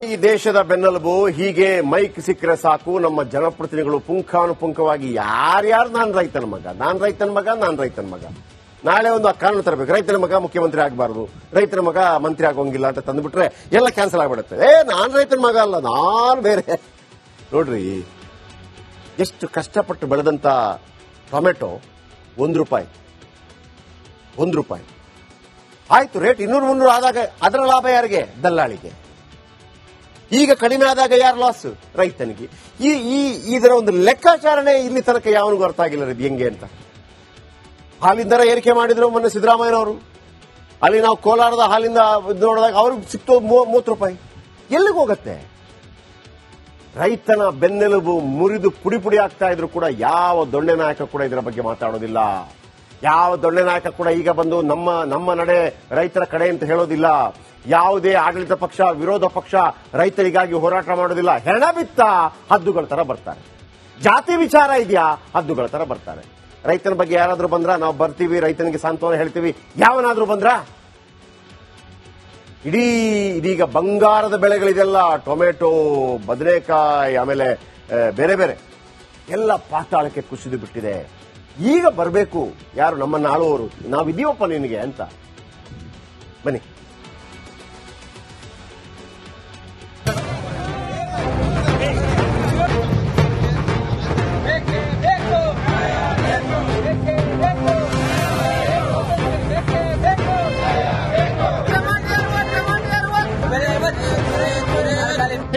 ಈ ದೇಶದ ಬೆನ್ನೆಲುಬು ಹೀಗೆ ಮೈಕ್ ಸಿಕ್ಕರೆ ಸಾಕು ನಮ್ಮ ಜನಪ್ರತಿನಿಧಿಗಳು ಪುಂಖಾನುಪುಂಖವಾಗಿ ಯಾರ್ಯಾರು ನಾನು ರೈತನ ಮಗ ನಾಳೆ ಒಂದು ಕಾನೂನು ತರಬೇಕು, ರೈತನ ಮಗ ಮುಖ್ಯಮಂತ್ರಿ ಆಗಬಾರದು, ರೈತನ ಮಗ ಮಂತ್ರಿ ಆಗೋಂಗಿಲ್ಲ ಅಂತ ತಂದುಬಿಟ್ರೆ ಎಲ್ಲ ಕ್ಯಾನ್ಸಲ್ ಆಗ್ಬಿಡುತ್ತೆ. ನಾನು ರೈತನ ಮಗ ಅಲ್ಲ, ನಾನು ಬೇರೆ. ನೋಡ್ರಿ, ಎಷ್ಟು ಕಷ್ಟಪಟ್ಟು ಬೆಳೆದಂತ ಟೊಮೆಟೊ ₹1 ಆಯ್ತು. ರೇಟ್ 200-300 ಆದಾಗ ಅದರ ಲಾಭ ಯಾರಿಗೆ? ದಲ್ಲಾಳಿಗೆ. ಈಗ ಕಡಿಮೆ ಆದಾಗ ಯಾರು ಲಾಸ್? ರೈತನಿಗೆ. ಇದರ ಒಂದು ಲೆಕ್ಕಾಚಾರಣೆ ಇಲ್ಲಿ ತನಕ ಯಾವನಿಗೂ ಅರ್ಥ ಆಗಿಲ್ಲ ಇದು ಹೆಂಗೆ ಅಂತ. ಹಾಲಿನ ದರ ಏರಿಕೆ ಮಾಡಿದ್ರು ಮೊನ್ನೆ ಸಿದ್ದರಾಮಯ್ಯನವರು. ಅಲ್ಲಿ ನಾವು ಕೋಲಾರದ ಹಾಲಿಂದ ನೋಡಿದಾಗ ಅವ್ರಿಗೆ ಸಿಕ್ತು ₹30. ಎಲ್ಲಿಗೆ ಹೋಗುತ್ತೆ? ರೈತನ ಬೆನ್ನೆಲುಬು ಮುರಿದು ಪುಡಿ ಆಗ್ತಾ ಇದ್ರು ಕೂಡ ಯಾವ ದೊಣ್ಣೆ ನಾಯಕ ಕೂಡ ಇದರ ಬಗ್ಗೆ ಮಾತಾಡೋದಿಲ್ಲ. ಯಾವ ದೊಣ್ಣೆ ನಾಯಕ ಕೂಡ ಈಗ ಬಂದು ನಮ್ಮ ನಡೆ ರೈತರ ಕಡೆ ಅಂತ ಹೇಳೋದಿಲ್ಲ. ಯಾವುದೇ ಆಡಳಿತ ಪಕ್ಷ ವಿರೋಧ ಪಕ್ಷ ರೈತರಿಗಾಗಿ ಹೋರಾಟ ಮಾಡೋದಿಲ್ಲ. ಹೆಣ ಬಿತ್ತ ಹದ್ದುಗಳ ತರ ಬರ್ತಾರೆ. ಜಾತಿ ವಿಚಾರ ಇದೆಯಾ, ಹದ್ದುಗಳ ತರ ಬರ್ತಾರೆ. ರೈತನ ಬಗ್ಗೆ ಯಾರಾದ್ರೂ ಬಂದ್ರ ನಾವು ಬರ್ತೀವಿ, ರೈತನಿಗೆ ಸಾಂತ್ವನ ಹೇಳ್ತೀವಿ. ಯಾವನಾದ್ರೂ ಬಂದ್ರ? ಇದೀಗ ಬಂಗಾರದ ಬೆಳೆಗಳಿದೆಲ್ಲ ಟೊಮೆಟೊ, ಬದನೆಕಾಯಿ, ಆಮೇಲೆ ಬೇರೆ ಬೇರೆ ಎಲ್ಲ ಪಾತಾಳಕ್ಕೆ ಕುಸಿದು ಬಿಟ್ಟಿದೆ. ಈಗ ಬರಬೇಕು ಯಾರು ನಮ್ಮನ್ನ ಆಳುವವರು, ನಾವಿದೀವಪ್ಪ ನಿನಗೆ ಅಂತ. ಬನ್ನಿ.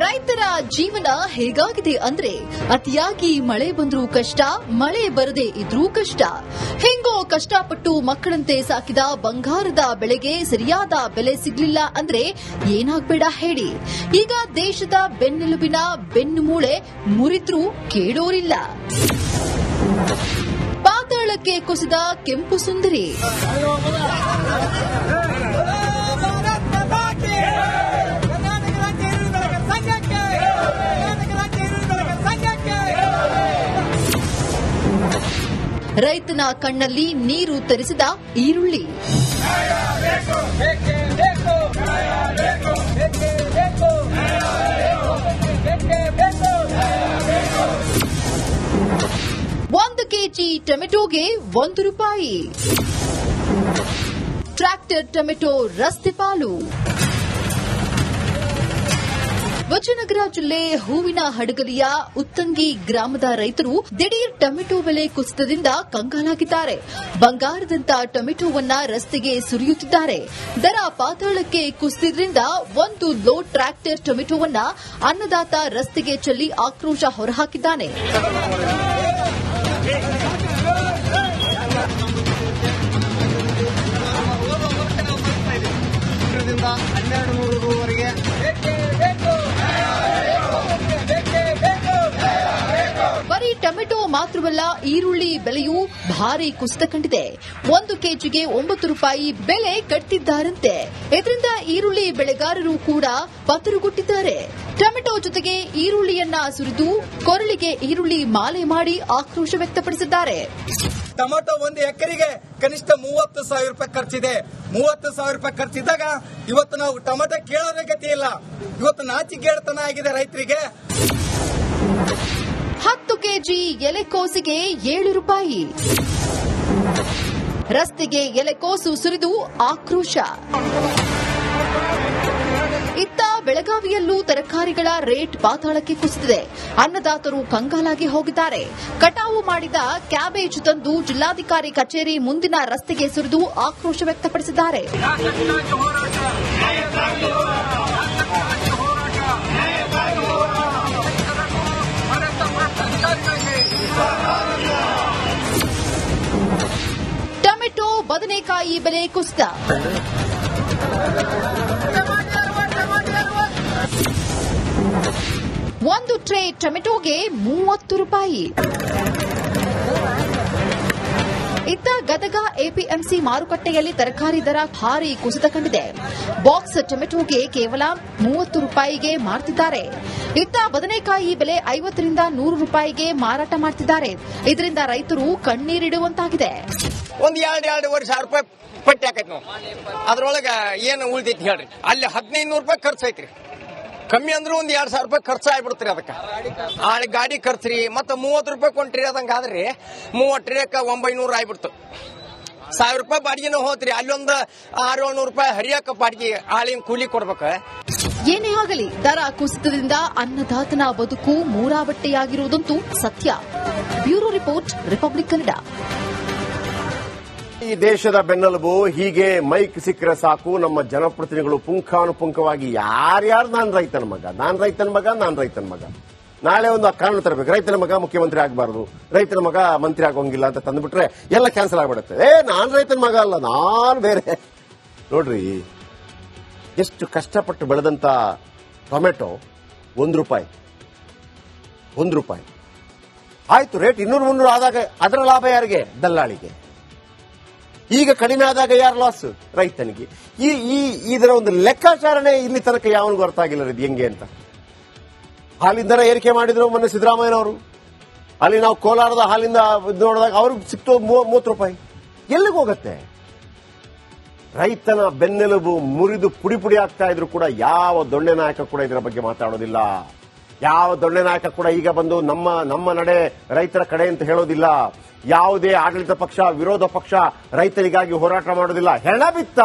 ರೈತರ ಜೀವನ ಹೇಗಾಗಿದೆ ಅಂದ್ರೆ ಅತಿಯಾಗಿ ಮಳೆ ಬಂದ್ರೂ ಕಷ್ಟ, ಮಳೆ ಬರದೇ ಇದ್ರೂ ಕಷ್ಟ. ಹೆಂಗೋ ಕಷ್ಟಪಟ್ಟು ಮಕ್ಕಳಂತೆ ಸಾಕಿದ ಬಂಗಾರದ ಬೆಳೆಗೆ ಸರಿಯಾದ ಬೆಲೆ ಸಿಗ್ಲಿಲ್ಲ ಅಂದ್ರೆ ಏನಾಗ್ಬೇಡ ಹೇಳಿ. ಈಗ ದೇಶದ ಬೆನ್ನೆಲುಬಿನ ಬೆನ್ನುಮೂಳೆ ಮುರಿದ್ರೂ ಕೇಳೋರಿಲ್ಲ. ಪಾತಾಳಕ್ಕೆ ಕುಸಿದ ಕೆಂಪು ಸುಂದರಿ. ರೈತನ ಕಣ್ಣಲ್ಲಿ ನೀರು ತರಿಸಿದ ಈರುಳ್ಳಿ. ಒಂದು ಕೆಜಿ ಟೊಮೆಟೊಗೆ ₹1. ಟ್ರ್ಯಾಕ್ಟರ್ ಟೊಮೆಟೊ ರಸ್ತೆ ಪಾಲು. ವಿಜಯನಗರ ಜಿಲ್ಲೆ ಹೂವಿನ ಹಡಗಲಿಯ ಉತ್ತಂಗಿ ಗ್ರಾಮದ ರೈತರು ದಿಢೀರ್ ಟೊಮೆಟೊ ಬೆಲೆ ಕುಸಿತದಿಂದ ಕಂಗಾಲಾಗಿದ್ದಾರೆ. ಬಂಗಾರದಂತ ಟೊಮೆಟೊವನ್ನ ರಸ್ತೆಗೆ ಸುರಿಯುತ್ತಿದ್ದಾರೆ. ದರ ಪಾತಾಳಕ್ಕೆ ಕುಸಿದ್ರಿಂದ ಒಂದು ಲೋಡ್ ಟ್ರ್ಯಾಕ್ಟರ್ ಟೊಮೆಟೊವನ್ನ ಅನ್ನದಾತ ರಸ್ತೆಗೆ ಚೆಲ್ಲಿ ಆಕ್ರೋಶ ಹೊರಹಾಕಿದ್ದಾನೆ. ಬರೀ ಟೊಮೆಟೊ ಮಾತ್ರವಲ್ಲ, ಈರುಳ್ಳಿ ಬೆಲೆಯೂ ಭಾರಿ ಕುಸಿತ ಕಂಡಿದೆ. 1 ಕೆಜಿಗೆ ₹9 ಬೆಲೆ ಕಟ್ಟಿದ್ದಾರಂತೆ. ಇದರಿಂದ ಈರುಳ್ಳಿ ಬೆಳೆಗಾರರು ಕೂಡ ಪತರುಗುಟ್ಟಿದ್ದಾರೆ. ಟೊಮೆಟೊ ಜೊತೆಗೆ ಈರುಳ್ಳಿಯನ್ನ ಸುರಿದು ಕೊರಳಿಗೆ ಈರುಳ್ಳಿ ಮಾಲೆ ಮಾಡಿ ಆಕ್ರೋಶ ವ್ಯಕ್ತಪಡಿಸಿದ್ದಾರೆ. ಟೊಮೆಟೊ 1 ಎಕರೆಗೆ ಕನಿಷ್ಠ ₹30,000 ಖರ್ಚಿದೆ. ₹30,000 ಖರ್ಚಿದ್ದಾಗ ಇವತ್ತು ನಾವು ಟೊಮೆಟೊ ಕೇಳೋದೇ ಗತಿ ಇಲ್ಲ. ಇವತ್ತು ನಾಚಿಕೆಗೆಡತನ ಆಗಿದೆ ರೈತರಿಗೆ. 10 ಕೆಜಿ ಎಲೆಕೋಸಿಗೆ ₹7. ರಸ್ತೆಗೆ ಎಲೆಕೋಸು ಸುರಿದು ಆಕ್ರೋಶ. ಇತ್ತ ಬೆಳಗಾವಿಯಲ್ಲೂ ತರಕಾರಿಗಳ ರೇಟ್ ಪಾತಾಳಕ್ಕೆ ಕುಸಿದಿದೆ. ಅನ್ನದಾತರು ಕಂಗಾಲಾಗಿ ಹೋಗಿದ್ದಾರೆ. ಕಟಾವು ಮಾಡಿದ ಕ್ಯಾಬೇಜ್ ತಂದು ಜಿಲ್ಲಾಧಿಕಾರಿ ಕಚೇರಿ ಮುಂದಿನ ರಸ್ತೆಗೆ ಸುರಿದು ಆಕ್ರೋಶ ವ್ಯಕ್ತಪಡಿಸಿದ್ದಾರೆ. ಟೊಮೆಟೊ, ಬದನೆಕಾಯಿ ಬೆಲೆ ಕುಸಿತ. ಒಂದು ಟ್ರೇ ಟೊಮೆಟೊಗೆ ₹30. ಇತ್ತ ಗದಗ ಎಪಿಎಂಸಿ ಮಾರುಕಟ್ಟೆಯಲ್ಲಿ ತರಕಾರಿ ದರ ಭಾರಿ ಕುಸಿತ ಕಂಡಿದೆ. ಬಾಕ್ಸ್ ಟೊಮೆಟೊಗೆ ಕೇವಲ ₹30ಗೆ ಮಾರ್ತಿದ್ದಾರೆ. ಇತ್ತ ಬದನೆಕಾಯಿ ಬೆಲೆ ₹50ರಿಂದ ₹100ಗೆ ಮಾರಾಟ ಮಾಡ್ತಿದ್ದಾರೆ. ಇದರಿಂದ ರೈತರು ಕಣ್ಣೀರಿಡುವಂತಾಗಿದೆ. ಒಂದು 2-2.5 ಸಾವಿರ ಪಟ್ಟಿ ಹಾಕೈತಿ ನಾವು. ಅದ್ರೊಳಗ ಏನು ಉಳಿದೈತಿ ಹೇಳ್ರಿ. ಅಲ್ಲಿ ₹1,500 ಖರ್ಚು ಐತ್ರಿ. ಕಮ್ಮಿ ಅಂದ್ರೆ ಒಂದ್ 2,000 ರೂಪಾಯಿ ಖರ್ಚು ಆಗ್ಬಿಡ್ತೀರಿ ಅದಕ್ಕೆ. ಗಾಡಿ ಖರ್ಚ್ರಿ ಮತ್ತೆ 30 ರೂಪಾಯಿ ಕೊಂಟ್ರಿ ಅದಂಗ ಆದ್ರಿ 30 900 ಆಗ್ಬಿಡ್ತು. 1000 ರೂಪಾಯಿ ಬಾಡಿಗೆನೂ ಹೋತ್ರಿ. ಅಲ್ಲೊಂದು 600 ರೂಪಾಯಿ ಹರಿಯಕ ಬಾಡಿಗೆ ಆಳಿನ ಕೂಲಿ ಕೊಡ್ಬೇಕ. ಏನೇ ಆಗಲಿ ದರ ಕುಸಿತದಿಂದ ಅನ್ನದಾತನ ಬದುಕು ಮೂರಾಬಟ್ಟೆಯಾಗಿರುವುದಂತೂ ಸತ್ಯ. Bureau report, republic Kannada. ಈ ದೇಶದ ಬೆನ್ನೆಲುಬು ಹೀಗೆ ಮೈಕ್ ಸಿಕ್ಕರೆ ಸಾಕು ನಮ್ಮ ಜನಪ್ರತಿನಿಧಿಗಳು ಪುಂಖಾನುಪುಂಖವಾಗಿ ಯಾರ್ಯಾರು ನಾನು ರೈತನ ಮಗ ನಾಳೆ ಒಂದು ಕಾರಣ ತರಬೇಕು. ರೈತನ ಮಗ ಮುಖ್ಯಮಂತ್ರಿ ಆಗಬಾರದು, ರೈತನ ಮಗ ಮಂತ್ರಿ ಆಗೋಂಗಿಲ್ಲ ಅಂತ ತಂದುಬಿಟ್ರೆ ಎಲ್ಲ ಕ್ಯಾನ್ಸಲ್ ಆಗ್ಬಿಡುತ್ತೆ. ನಾನ್ ರೈತನ ಮಗ ಅಲ್ಲ, ನಾನು ಬೇರೆ. ನೋಡ್ರಿ, ಎಷ್ಟು ಕಷ್ಟಪಟ್ಟು ಬೆಳೆದಂತ ಟೊಮೆಟೊ 1 ರೂಪಾಯಿ ಆಯ್ತು. ರೇಟ್ 200-300 ಆದಾಗ ಅದರ ಲಾಭ ಯಾರಿಗೆ? ದಲ್ಲಾಳಿಗೆ. ಈಗ ಕಡಿಮೆ ಆದಾಗ ಯಾರು ಲಾಸ್? ರೈತನಿಗೆ. ಇದರ ಒಂದು ಲೆಕ್ಕಾಚಾರನೇ ಇಲ್ಲಿ ತನಕ ಯಾವನಿಗೂ ಅರ್ಥ ಆಗಿಲ್ಲ ಇದು ಹೆಂಗೆ ಅಂತ. ಹಾಲಿನ ದರ ಏರಿಕೆ ಮಾಡಿದ್ರು ಮೊನ್ನೆ ಸಿದ್ದರಾಮಯ್ಯನವರು. ಅಲ್ಲಿ ನಾವು ಕೋಲಾರದ ಹಾಲಿಂದ ನೋಡಿದಾಗ ಅವ್ರಿಗೆ ಸಿಕ್ತು 30 ರೂಪಾಯಿ. ಎಲ್ಲಿಗೆ ಹೋಗುತ್ತೆ? ರೈತನ ಬೆನ್ನೆಲುಬು ಮುರಿದು ಪುಡಿ ಆಗ್ತಾ ಇದ್ರು ಕೂಡ ಯಾವ ದೊಣ್ಣೆ ನಾಯಕ ಕೂಡ ಇದರ ಬಗ್ಗೆ ಮಾತಾಡೋದಿಲ್ಲ. ಯಾವ ದೊಣ್ಣೆ ನಾಯಕ ಕೂಡ ಈಗ ಬಂದು ನಮ್ಮ ನಡೆ ರೈತರ ಕಡೆ ಅಂತ ಹೇಳೋದಿಲ್ಲ. ಯಾವುದೇ ಆಡಳಿತ ಪಕ್ಷ ವಿರೋಧ ಪಕ್ಷ ರೈತರಿಗಾಗಿ ಹೋರಾಟ ಮಾಡೋದಿಲ್ಲ. ಹೆಣ ಬಿತ್ತ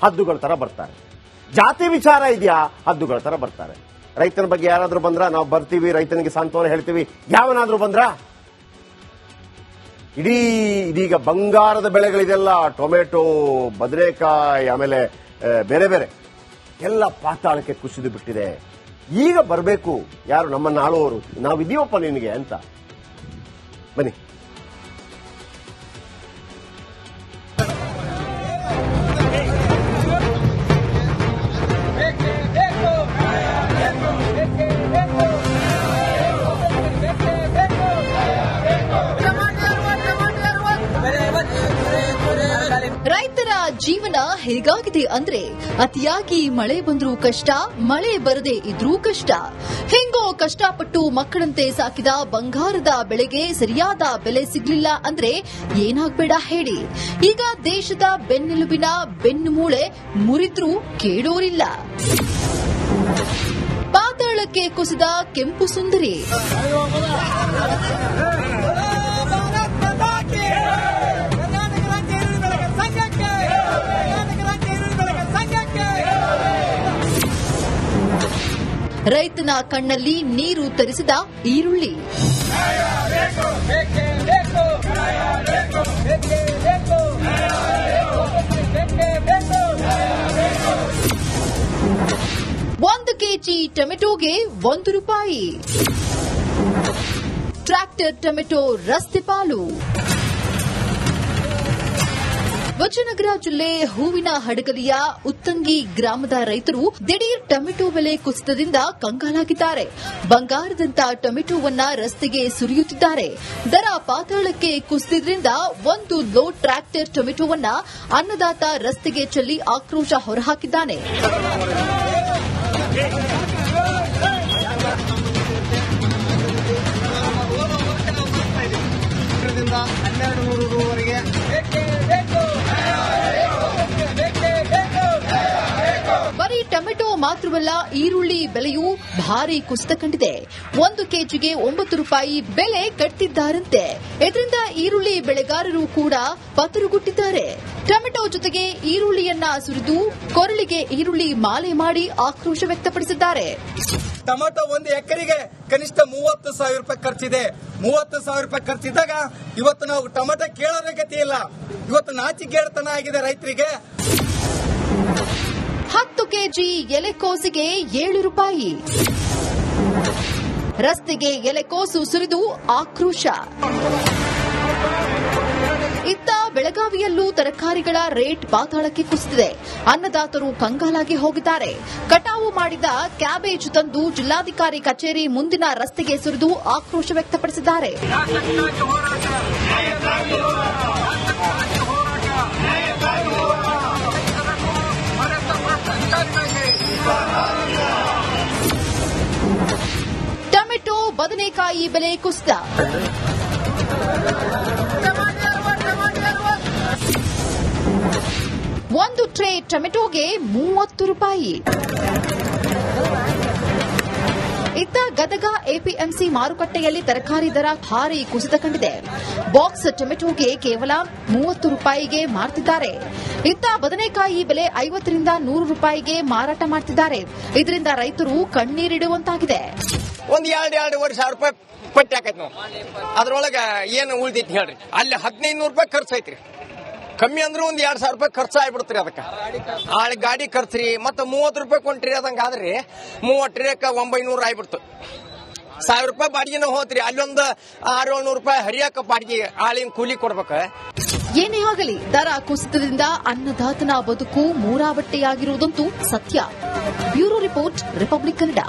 ಹದ್ದುಗಳ ತರ ಬರ್ತಾರೆ. ಜಾತಿ ವಿಚಾರ ಇದೆಯಾ, ಹದ್ದುಗಳ ತರ ಬರ್ತಾರೆ. ರೈತನ ಬಗ್ಗೆ ಯಾರಾದ್ರೂ ಬಂದ್ರ ನಾವು ಬರ್ತೀವಿ, ರೈತನಿಗೆ ಸಾಂತ್ವನ ಹೇಳ್ತೀವಿ. ಯಾವನಾದ್ರೂ ಬಂದ್ರ? ಇದೀಗ ಬಂಗಾರದ ಬೆಳೆಗಳಿದೆಲ್ಲ ಟೊಮೆಟೊ, ಬದನೆಕಾಯಿ, ಆಮೇಲೆ ಬೇರೆ ಬೇರೆ ಎಲ್ಲ ಪಾತಾಳಕ್ಕೆ ಕುಸಿದು ಬಿಟ್ಟಿದೆ. ಈಗ ಬರಬೇಕು ಯಾರು ನಮ್ಮನ್ನ ಆಳುವವರು, ನಾವಿದೀವಪ್ಪ ನಿನಗೆ ಅಂತ. ಬನ್ನಿ. ರೈತರ ಜೀವನ ಹೇಗಾಗಿದೆ ಅಂದ್ರೆ ಅತಿಯಾಗಿ ಮಳೆ ಬಂದ್ರೂ ಕಷ್ಟ, ಮಳೆ ಬರದೇ ಇದ್ರೂ ಕಷ್ಟ. ಹೆಂಗೋ ಕಷ್ಟಪಟ್ಟು ಮಕ್ಕಳಂತೆ ಸಾಕಿದ ಬಂಗಾರದ ಬೆಳೆಗೆ ಸರಿಯಾದ ಬೆಲೆ ಸಿಗ್ಲಿಲ್ಲ ಅಂದ್ರೆ ಏನಾಗ್ಬೇಡ ಹೇಳಿ. ಈಗ ದೇಶದ ಬೆನ್ನೆಲುಬಿನ ಬೆನ್ನುಮೂಳೆ ಮುರಿದ್ರೂ ಕೇಳೋರಿಲ್ಲ. ಪಾತಾಳಕ್ಕೆ ಕುಸಿದ ಕೆಂಪು ಸುಂದರಿ. ರೈತನ ಕಣ್ಣಲ್ಲಿ ನೀರು ತರಿಸಿದ ಈರುಳ್ಳಿ. ಒಂದು ಕೆಜಿ ಟೊಮೆಟೊಗೆ 1 ರೂಪಾಯಿ. ಟ್ರ್ಯಾಕ್ಟರ್ ಟೊಮೆಟೊ ರಸ್ತೆ ಪಾಲು. ವಿಜಯನಗರ ಜಿಲ್ಲೆ ಹೂವಿನ ಹಡಗಲಿಯ ಉತ್ತಂಗಿ ಗ್ರಾಮದ ರೈತರು ದಿಢೀರ್ ಟೊಮೆಟೊ ಬೆಲೆ ಕುಸಿತದಿಂದ ಕಂಗಾಲಾಗಿದ್ದಾರೆ. ಬಂಗಾರದಂತ ಟೊಮೆಟೊವನ್ನ ರಸ್ತೆಗೆ ಸುರಿಯುತ್ತಿದ್ದಾರೆ. ದರ ಪಾತಾಳಕ್ಕೆ ಕುಸಿದ್ರಿಂದ 1 ಲೋಡ್ ಟ್ರ್ಯಾಕ್ಟರ್ ಟೊಮೆಟೊವನ್ನ ಅನ್ನದಾತ ರಸ್ತೆಗೆ ಚೆಲ್ಲಿ ಆಕ್ರೋಶ ಹೊರಹಾಕಿದ್ದಾನೆ. ಬರೀ ಟೊಮೆಟೊ ಮಾತ್ರವಲ್ಲ, ಈರುಳ್ಳಿ ಬೆಲೆಯೂ ಭಾರಿ ಕುಸಿತ ಕಂಡಿದೆ. 1 ಕೆಜಿಗೆ 9 ರೂಪಾಯಿ ಬೆಲೆ ಕಟ್ತಿದ್ದಾರಂತೆ. ಇದರಿಂದ ಈರುಳ್ಳಿ ಬೆಳೆಗಾರರು ಕೂಡ ಪತರುಗುಟ್ಟಿದ್ದಾರೆ. ಟೊಮೆಟೊ ಜೊತೆಗೆ ಈರುಳ್ಳಿಯನ್ನ ಸುರಿದು ಕೊರಳಿಗೆ ಈರುಳ್ಳಿ ಮಾಲೆ ಮಾಡಿ ಆಕ್ರೋಶ ವ್ಯಕ್ತಪಡಿಸಿದ್ದಾರೆ. ಟೊಮೆಟೊ 1 ಎಕರೆಗೆ ಕನಿಷ್ಠ 30,000 ರೂಪಾಯಿ ಖರ್ಚಿದೆ. 30,000 ರೂಪಾಯಿ ಖರ್ಚಿದ್ದಾಗ ಇವತ್ತು ನಾವು ಟೊಮೆಟೊ ಕೇಳೋರ ಗತಿ ಇಲ್ಲ. ಇವತ್ತು ನಾಚಿಕೆಡ್ತನ ಆಗಿದೆ ರೈತರಿಗೆ. 10 ಕೆಜಿ ಎಲೆಕೋಸಿಗೆ 7 ರೂಪಾಯಿ. ರಸ್ತೆಗೆ ಎಲೆಕೋಸು ಸುರಿದು ಆಕ್ರೋಶ. ಇತ್ತ ಬೆಳಗಾವಿಯಲ್ಲೂ ತರಕಾರಿಗಳ ರೇಟ್ ಪಾತಾಳಕ್ಕೆ ಕುಸಿದಿದೆ. ಅನ್ನದಾತರು ಕಂಗಾಲಾಗಿ ಹೋಗಿದ್ದಾರೆ. ಕಟಾವು ಮಾಡಿದ ಕ್ಯಾಬೇಜ್ ತಂದು ಜಿಲ್ಲಾಧಿಕಾರಿ ಕಚೇರಿ ಮುಂದಿನ ರಸ್ತೆಗೆ ಸುರಿದು ಆಕ್ರೋಶ ವ್ಯಕ್ತಪಡಿಸಿದ್ದಾರೆ. ಟೊಮೆಟೊ, ಬದನೆಕಾಯಿ ಬೆಲೆ ಕುಸಿತ. ಒಂದು ಟ್ರೇ ಟೊಮೆಟೊಗೆ 30 ರೂಪಾಯಿ. ಗದಗ ಎಪಿಎಂಸಿ ಮಾರುಕಟ್ಟೆಯಲ್ಲಿ ತರಕಾರಿ ದರ ಭಾರಿ ಕುಸಿತ ಕಂಡಿದೆ. ಬಾಕ್ಸ್ ಟೊಮೆಟೊಗೆ ಕೇವಲ 30 ರೂಪಾಯಿಗೆ ಮಾರ್ತಿದ್ದಾರೆ. ಇತ್ತ ಬದನೆಕಾಯಿ ಬೆಲೆ 50 ರಿಂದ 100 ರೂಪಾಯಿಗೆ ಮಾರಾಟ ಮಾಡ್ತಿದ್ದಾರೆ. ಇದರಿಂದ ರೈತರು ಕಣ್ಣೀರಿಡುವಂತಾಗಿದೆ. ಒಂದ್ 2-2.5 ಸಾವಿರ ರೂಪಾಯಿ ಪಟ್ಟಿ ಹಾಕೈತಿ ನಾವು. ಅದ್ರೊಳಗ ಏನು ಉಳಿದೈತಿ ಹೇಳ್ರಿ. ಅಲ್ಲಿ 1500 ರೂಪಾಯಿ ಖರ್ಚು ಐತ್ರಿ. ಕಮ್ಮಿ ಅಂದ್ರೆ ಒಂದ್ 2 ಸಾವಿರ ರೂಪಾಯಿ ಖರ್ಚು ಆಗ್ಬಿಡ್ತೀರಿ. ಅದಕ್ಕೆ ಗಾಡಿ ಖರ್ಚ್ರಿ ಮತ್ತೆ 30 ರೂಪಾಯಿ ಕೊಂಡ್ರಿ ಅದಂಗಾದ್ರಿ 30 900 ಆಗ್ಬಿಡ್ತು. 1000 ರೂಪಾಯಿ ಬಾಡಿಗೆನ ಹೋತ್ರಿ. ಅಲ್ಲೊಂದು 600-700 ರೂಪಾಯಿ ಹರಿಯಾಕ ಬಾಡಿಗೆ ಆಳಿನ ಕೂಲಿ ಕೊಡ್ಬೇಕ. ಏನೇ ಆಗಲಿ ದರ ಕುಸಿತದಿಂದ ಅನ್ನದಾತನ ಬದುಕು ಮೂರಾಬಟ್ಟೆಯಾಗಿರುವುದಂತೂ ಸತ್ಯ. Bureau report, republic Kannada.